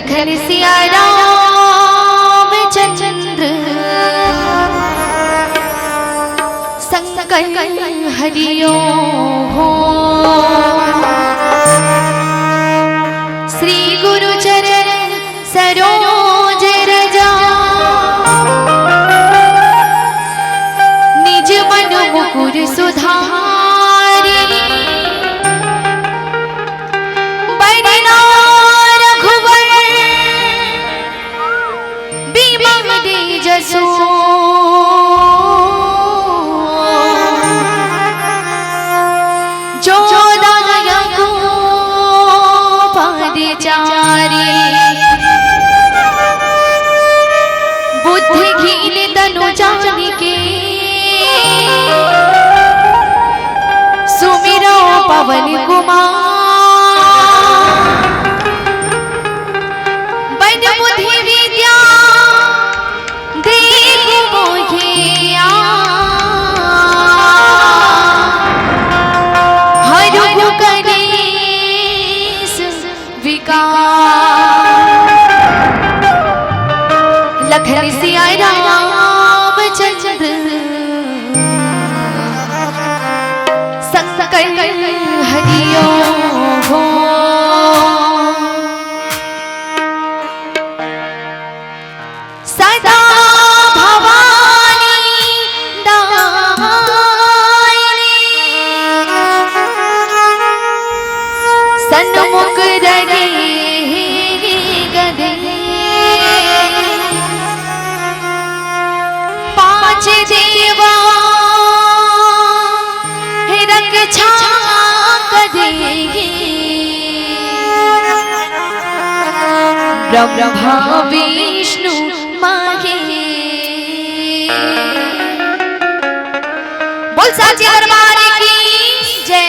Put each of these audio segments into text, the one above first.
लखन सिया राम चंद्र संकल हरियो हो। श्री गुरु चरण सरोज रजा निज मन मुकुर सुधारी। बरना रघुवर बिमल जसो जो दायक पादचारी। बुद्धिहीन तनु जानिके सुमिरो पवन कुमार। बन बुद्धि विद्या देहु मोहे हरहु कलेस विकार। लखन सिया राम चंद्र संकल हरियो हो। सदा भवानी दायिनी सन्मुख रहे गदे। पांच देवा रक्षा करेंगे। ब्रह्मा विष्णु महेश। बोल साचे दरबार की जय।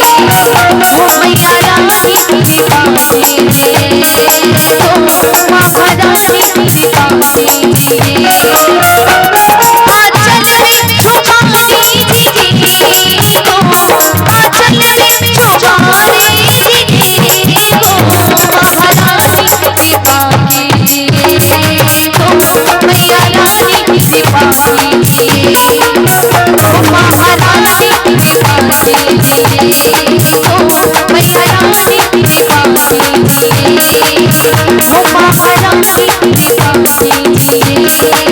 मैया रानी कृपा कीजिए, महारानी कृपा कीजिए। आंचल में छुपा लीजिए को, आंचल में छुपा लीजिए को, महारानी कृपा कीजिए को, मैया रानी कृपा कीजिए, महारानी कृपा कीजिए को, मैया रानी कृपा कीजिए, महारानी कृपा कीजिए।